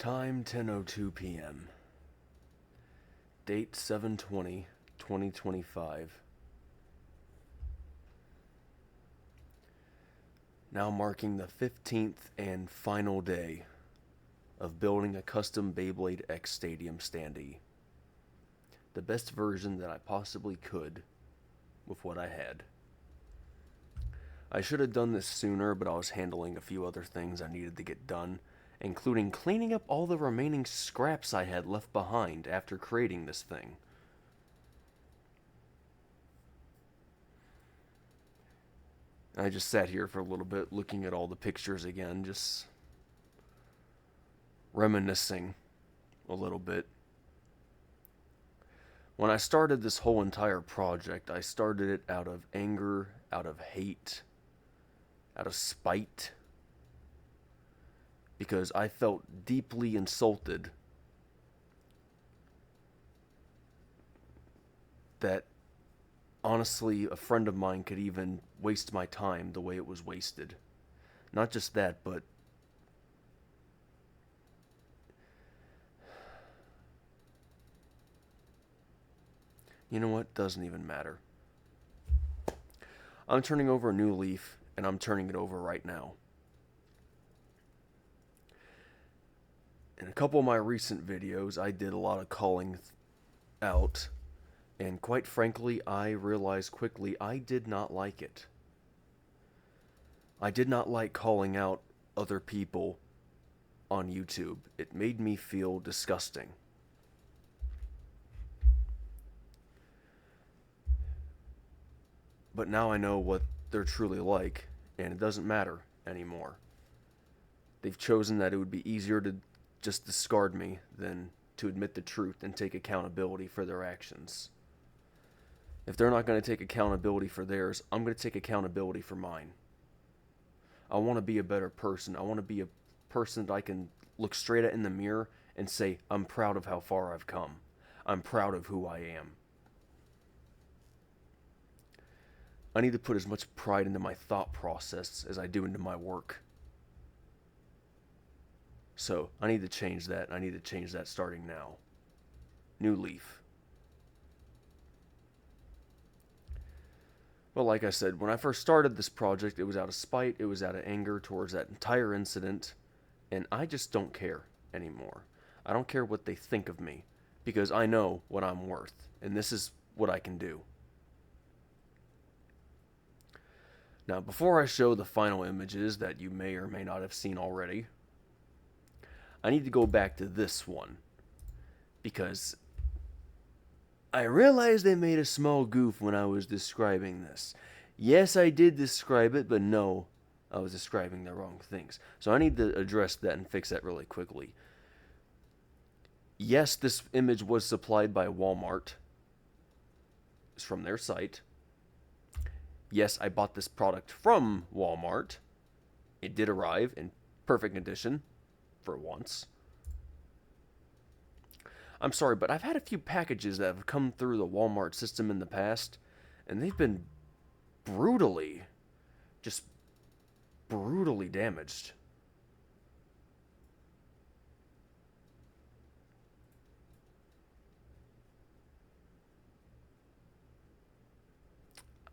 Time 10:02 p.m. Date 7/20/2025. Now marking the 15th and final day of building a custom Beyblade X Stadium standee. The best version that I possibly could with what I had. I should have done this sooner, but I was handling a few other things I needed to get done, including cleaning up all the remaining scraps I had left behind after creating this thing. I just sat here for a little bit looking at all the pictures again, just reminiscing a little bit. When I started this whole entire project, I started it out of anger, out of hate, out of spite, because I felt deeply insulted that, honestly, a friend of mine could even waste my time the way it was wasted. Not just that, but you know what? Doesn't even matter. I'm turning over a new leaf, and I'm turning it over right now. In a couple of my recent videos, I did a lot of calling out, and quite frankly, I realized quickly I did not like it. I did not like calling out other people on YouTube. It made me feel disgusting. But now I know what they're truly like, and it doesn't matter anymore. They've chosen that it would be easier to just discard me than to admit the truth and take accountability for their actions. If they're not going to take accountability for theirs, I'm going to take accountability for mine. I want to be a better person. I want to be a person that I can look straight at in the mirror and say, I'm proud of how far I've come. I'm proud of who I am. I need to put as much pride into my thought process as I do into my work. So, I need to change that. I need to change that starting now. New leaf. Well, like I said, when I first started this project, it was out of spite, it was out of anger towards that entire incident, and I just don't care anymore. I don't care what they think of me, because I know what I'm worth, and this is what I can do. Now, before I show the final images that you may or may not have seen already, I need to go back to this one, because I realized I made a small goof when I was describing this. Yes, I did describe it, but no, I was describing the wrong things. So I need to address that and fix that really quickly. Yes, this image was supplied by Walmart. It's from their site. Yes, I bought this product from Walmart. It did arrive in perfect condition, for once. I'm sorry, but I've had a few packages that have come through the Walmart system in the past, and they've been brutally damaged.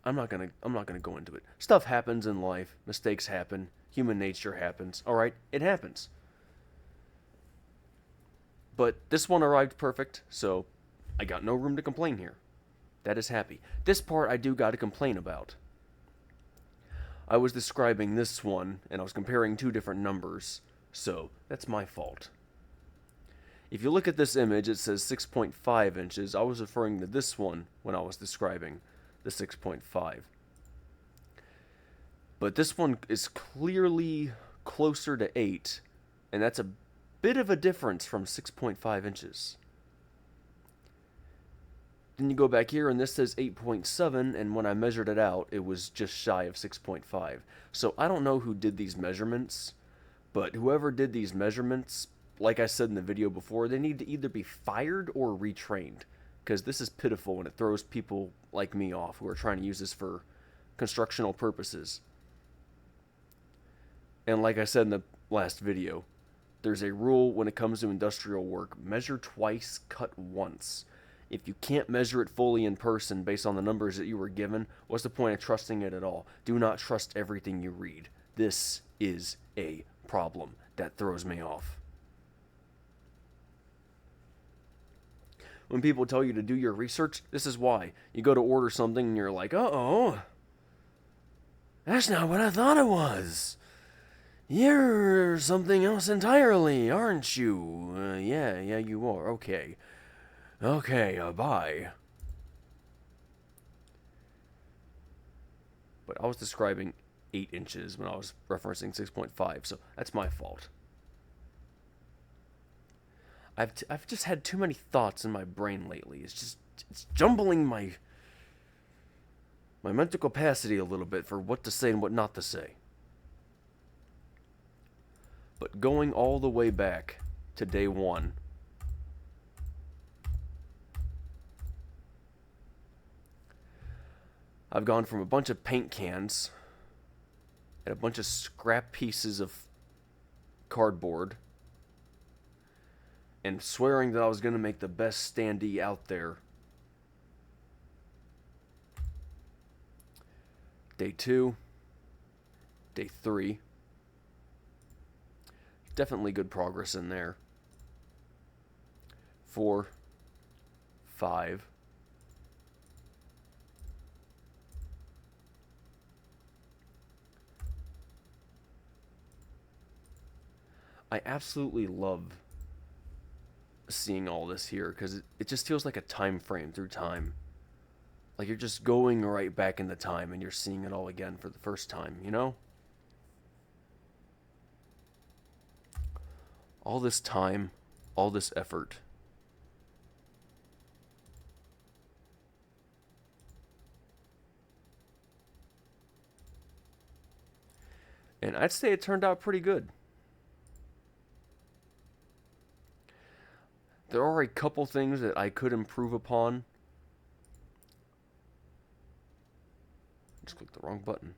I'm not gonna go into it. Stuff happens in life. Mistakes happen. Human nature happens. Alright, it happens. But this one arrived perfect, so I got no room to complain here. That is happy. This part I do got to complain about. I was describing this one, and I was comparing two different numbers, so that's my fault. If you look at this image, it says 6.5 inches. I was referring to this one when I was describing the 6.5. But this one is clearly closer to 8, and that's a bit of a difference from 6.5 inches. Then you go back here, and this says 8.7, and when I measured it out, it was just shy of 6.5. So I don't know who did these measurements, but whoever did these measurements, like I said in the video before, they need to either be fired or retrained, because this is pitiful and it throws people like me off who are trying to use this for constructional purposes. And like I said in the last video, There's a rule when it comes to industrial work: measure twice, cut once. If you can't measure it fully in person based on the numbers that you were given, what's the point of trusting it at all? Do not trust everything you read. This is a problem that throws me off. When people tell you to do your research, this is why. You go to order something and you're like, uh-oh, that's not what I thought it was. You're something else entirely, aren't you? Yeah, you are. Okay. Okay, bye. But I was describing 8 inches when I was referencing 6.5, so that's my fault. I've just had too many thoughts in my brain lately. It's jumbling my mental capacity a little bit for what to say and what not to say. But going all the way back to day 1, I've gone from a bunch of paint cans and a bunch of scrap pieces of cardboard and swearing that I was going to make the best standee out there. Day 2, day 3, definitely good progress in there. 4, 5, I absolutely love seeing all this here because it just feels like a time frame through time. Like you're just going right back in the time and you're seeing it all again for the first time, you know? All this time, all this effort. And I'd say it turned out pretty good. There are a couple things that I could improve upon. Just clicked the wrong button.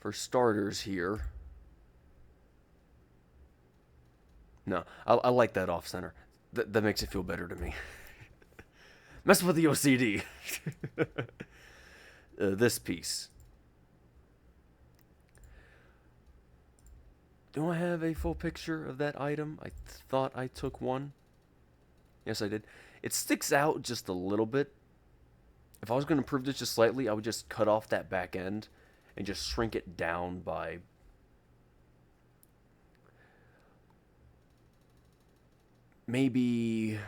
For starters here. No, I like that off center. That makes it feel better to me. Mess with the OCD. This piece. Do I have a full picture of that item? I thought I took one. Yes, I did. It sticks out just a little bit. If I was going to improve this just slightly, I would just cut off that back end and just shrink it down by maybe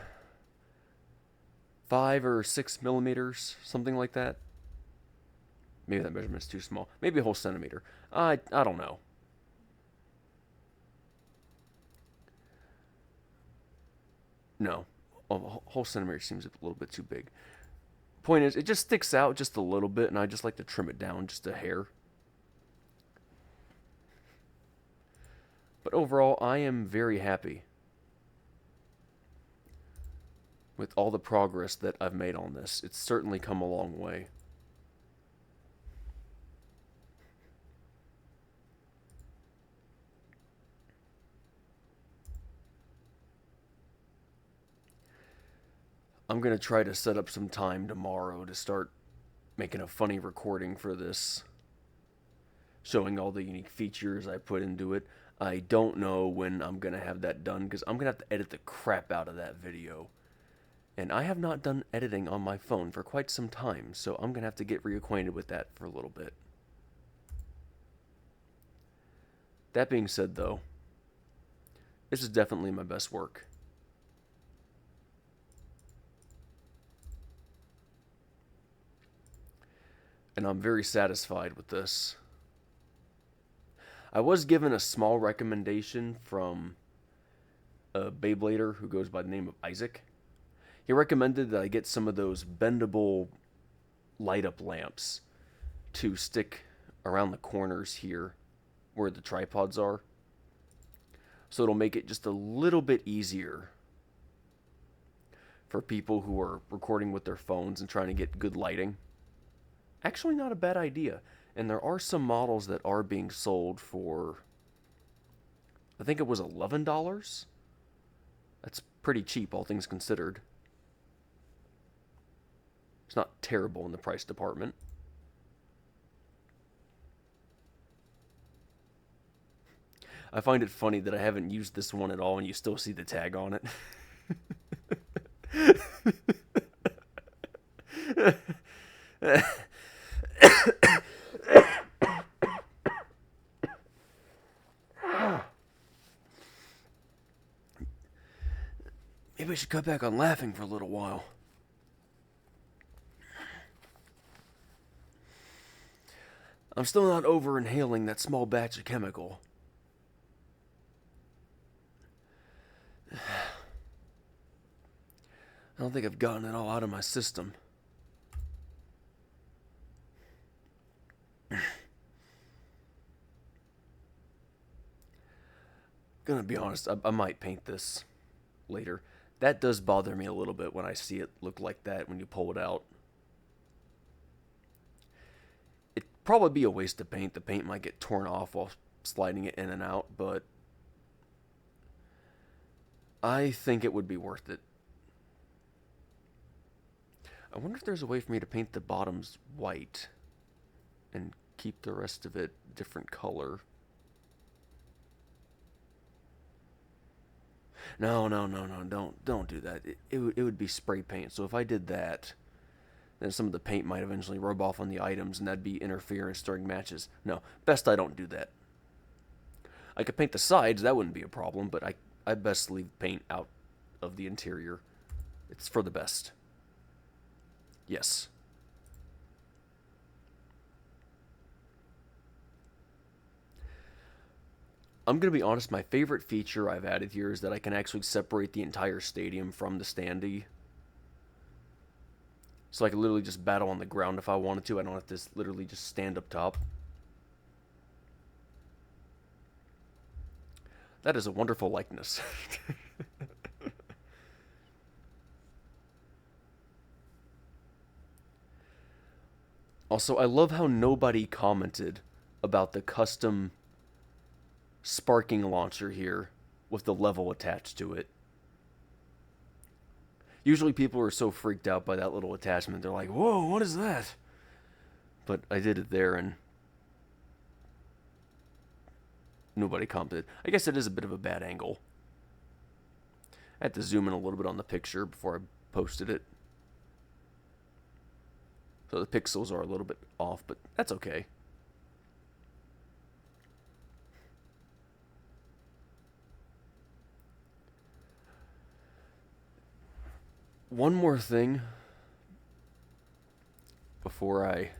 5 or 6 millimeters, something like that. Maybe that measurement's too small. Maybe a whole centimeter. I don't know. No, a whole centimeter seems a little bit too big. Point is, it just sticks out just a little bit, and I just like to trim it down just a hair. But overall, I am very happy with all the progress that I've made on this. It's certainly come a long way. I'm going to try to set up some time tomorrow to start making a funny recording for this, showing all the unique features I put into it. I don't know when I'm going to have that done because I'm going to have to edit the crap out of that video. And I have not done editing on my phone for quite some time, so I'm going to have to get reacquainted with that for a little bit. That being said, though, this is definitely my best work. And I'm very satisfied with this. I was given a small recommendation from a Beyblader who goes by the name of Isaac. He recommended that I get some of those bendable light-up lamps to stick around the corners here where the tripods are. So it'll make it just a little bit easier for people who are recording with their phones and trying to get good lighting. Actually, not a bad idea. And there are some models that are being sold for, I think it was $11. That's pretty cheap, all things considered. It's not terrible in the price department. I find it funny that I haven't used this one at all and you still see the tag on it. Maybe I should cut back on laughing for a little while. I'm still not over inhaling that small batch of chemical. I don't think I've gotten it all out of my system. Gonna be honest, I might paint this later. That does bother me a little bit when I see it look like that when you pull it out. It'd probably be a waste of paint. The paint might get torn off while sliding it in and out, but I think it would be worth it. I wonder if there's a way for me to paint the bottoms white and keep the rest of it different color. No, don't do that. It would be spray paint. So if I did that, then some of the paint might eventually rub off on the items, and that'd be interference during matches. No, best I don't do that. I could paint the sides, that wouldn't be a problem, but I best leave paint out of the interior. It's for the best. Yes. I'm going to be honest, my favorite feature I've added here is that I can actually separate the entire stadium from the standee. So I can literally just battle on the ground if I wanted to. I don't have to literally just stand up top. That is a wonderful likeness. Also, I love how nobody commented about the custom sparking launcher here with the level attached to it. Usually people are so freaked out by that little attachment, they're like, whoa, what is that? But I did it there and nobody commented. I guess it is a bit of a bad angle. I had to zoom in a little bit on the picture before I posted it. So the pixels are a little bit off, but that's okay. One more thing before I...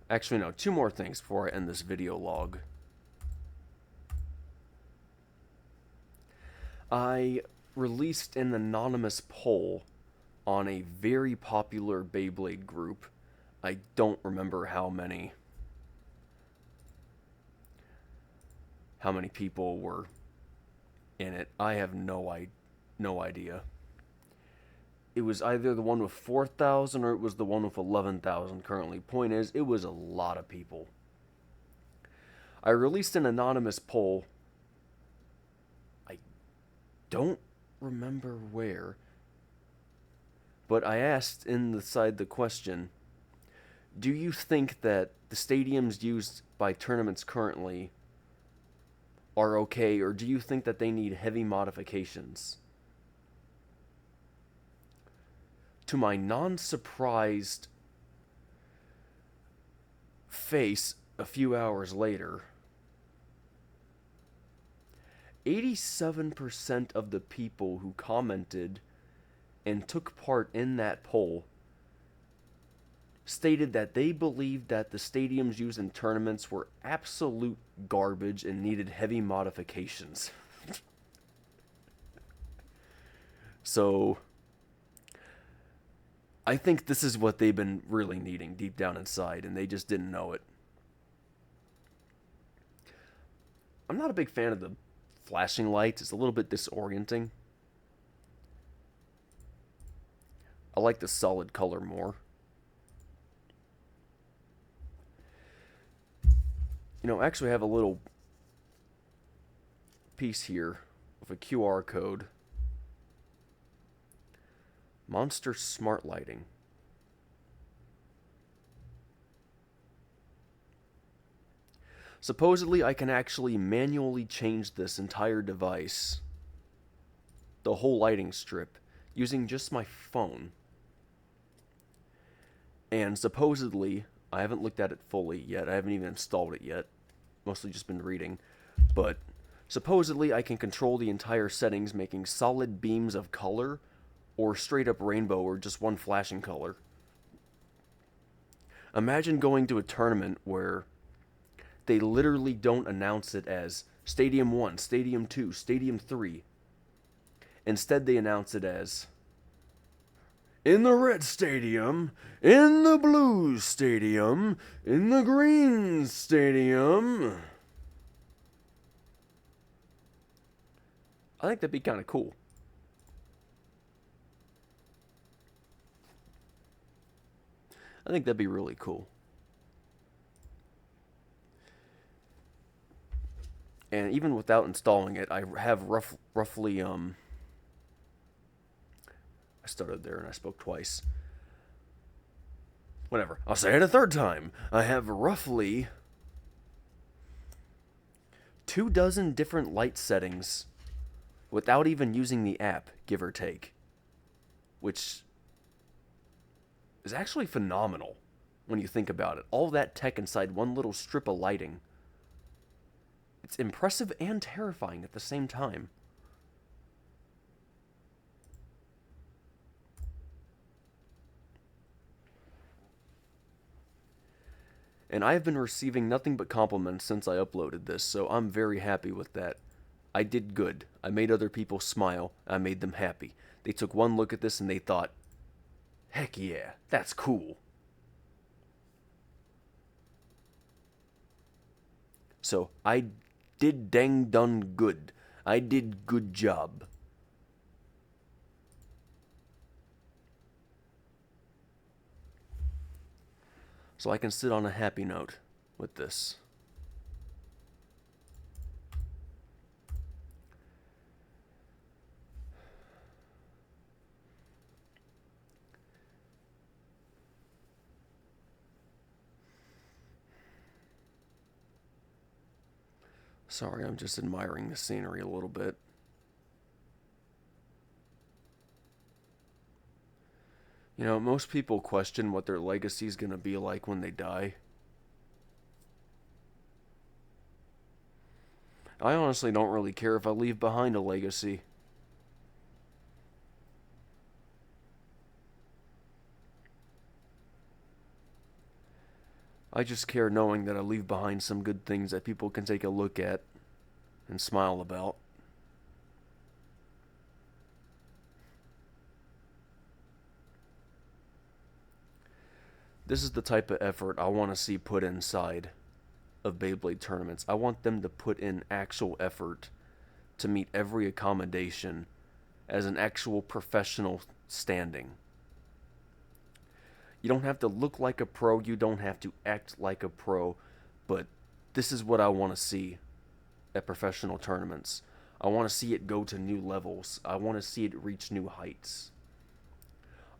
Actually, no, two more things before I end this video log. I released an anonymous poll on a very popular Beyblade group. I don't remember how many people were in it. I have no idea. It was either the one with 4,000 or it was the one with 11,000 currently. Point is, it was a lot of people. I released an anonymous poll. I don't remember where. But I asked inside the question, do you think that the stadiums used by tournaments currently are okay, or do you think that they need heavy modifications? To my non-surprised face a few hours later, 87% of the people who commented and took part in that poll stated that they believed that the stadiums used in tournaments were absolute garbage and needed heavy modifications. So I think this is what they've been really needing deep down inside, and they just didn't know it. I'm not a big fan of the flashing lights. It's a little bit disorienting. I like the solid color more. You know, actually I have a little piece here of a QR code. Monster Smart Lighting. Supposedly I can actually manually change this entire device, the whole lighting strip, using just my phone. And supposedly, I haven't looked at it fully yet, I haven't even installed it yet, mostly just been reading, but supposedly I can control the entire settings, making solid beams of color, or straight up rainbow, or just one flashing color. Imagine going to a tournament where they literally don't announce it as Stadium 1, Stadium 2, Stadium 3. Instead, they announce it as in the red stadium, in the blue stadium, in the green stadium. I think that'd be kind of cool. I think that'd be really cool. And even without installing it, I have roughly, I stuttered there and I spoke twice. Whatever. I'll say it a third time. I have roughly 24 different light settings without even using the app, give or take. Which is actually phenomenal when you think about it. All that tech inside one little strip of lighting. It's impressive and terrifying at the same time. And I have been receiving nothing but compliments since I uploaded this, so I'm very happy with that. I did good. I made other people smile. I made them happy. They took one look at this and they thought, heck yeah, that's cool. So I did dang done good. I did good job. So I can sit on a happy note with this. Sorry, I'm just admiring the scenery a little bit. You know, most people question what their legacy is going to be like when they die. I honestly don't really care if I leave behind a legacy. I just care knowing that I leave behind some good things that people can take a look at and smile about. This is the type of effort I want to see put inside of Beyblade tournaments. I want them to put in actual effort to meet every accommodation as an actual professional standing. You don't have to look like a pro, you don't have to act like a pro, but this is what I want to see at professional tournaments. I want to see it go to new levels. I want to see it reach new heights.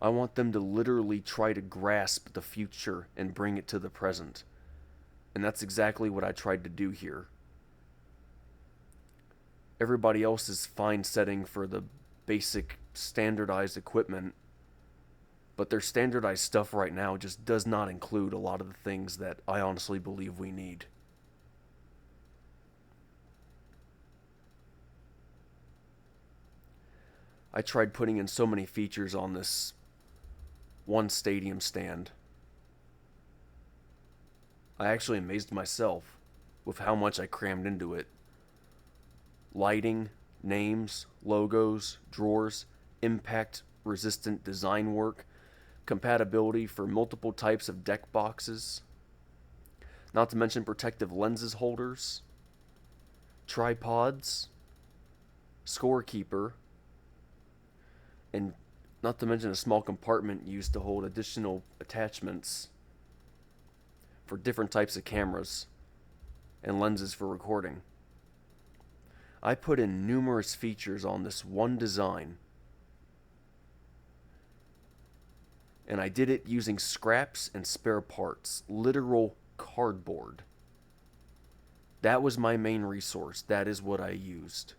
I want them to literally try to grasp the future and bring it to the present. And that's exactly what I tried to do here. Everybody else is fine setting for the basic standardized equipment, but their standardized stuff right now just does not include a lot of the things that I honestly believe we need. I tried putting in so many features on this one stadium stand. I actually amazed myself with how much I crammed into it. Lighting, names, logos, drawers, impact-resistant design work, compatibility for multiple types of deck boxes, not to mention protective lenses holders, tripods, scorekeeper, and Not to mention a small compartment used to hold additional attachments for different types of cameras and lenses for recording. I put in numerous features on this one design, and I did it using scraps and spare parts, literal cardboard. That was my main resource. That is what I used.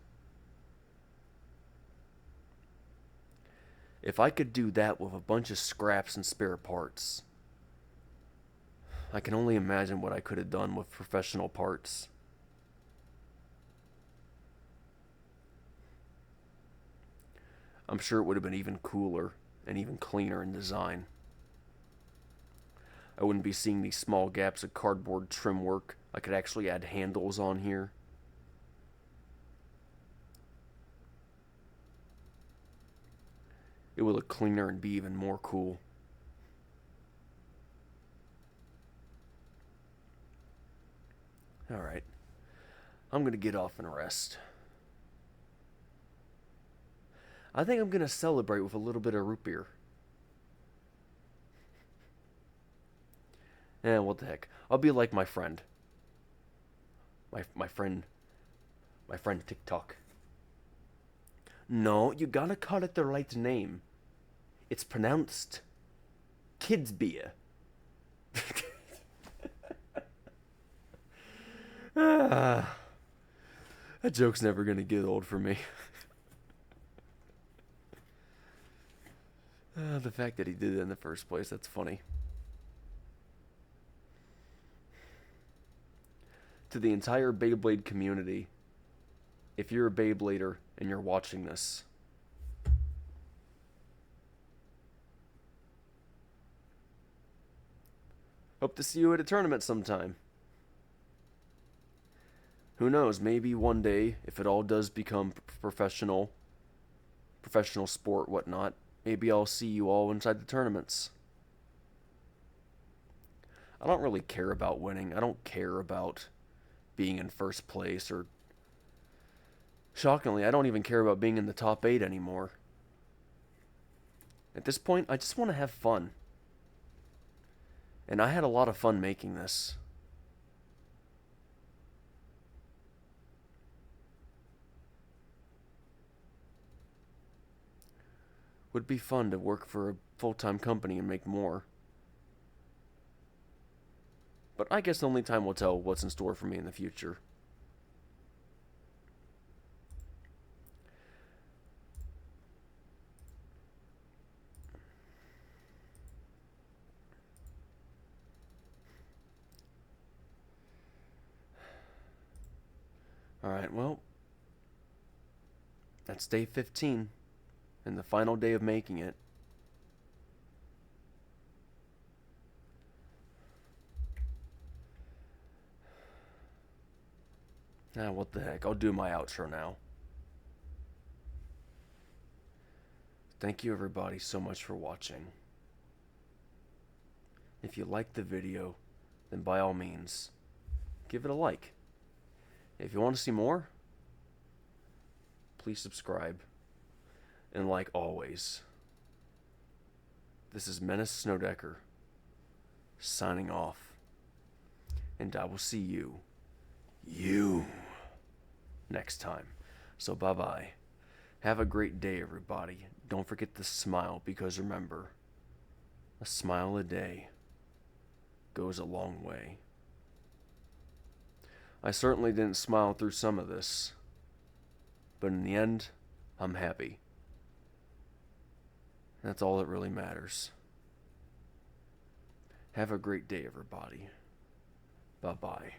If I could do that with a bunch of scraps and spare parts, I can only imagine what I could have done with professional parts. I'm sure it would have been even cooler and even cleaner in design. I wouldn't be seeing these small gaps of cardboard trim work. I could actually add handles on here. It would look cleaner and be even more cool. Alright. I'm going to get off and rest. I think I'm going to celebrate with a little bit of root beer. What the heck. I'll be like my friend. My friend TikTok. No, you gotta call it the right name. It's pronounced kids beer. That joke's never gonna get old for me. The fact that he did it in the first place, that's funny. To the entire Beyblade community, if you're a Beyblader and you're watching this, hope to see you at a tournament sometime. Who knows, maybe one day, if it all does become professional sport, whatnot, maybe I'll see you all inside the tournaments. I don't really care about winning. I don't care about being in first place, or shockingly, I don't even care about being in the top 8 anymore. At this point, I just want to have fun. And I had a lot of fun making this. Would be fun to work for a full-time company and make more. But I guess only time will tell what's in store for me in the future. Alright, well, that's day 15, and the final day of making it. What the heck, I'll do my outro now. Thank you everybody so much for watching. If you liked the video, then by all means, give it a like. If you want to see more, please subscribe. And like always, this is Menace Snowdecker, signing off. And I will see you next time. So bye-bye. Have a great day, everybody. Don't forget to smile, because remember, a smile a day goes a long way. I certainly didn't smile through some of this, but in the end, I'm happy. That's all that really matters. Have a great day, everybody. Bye-bye.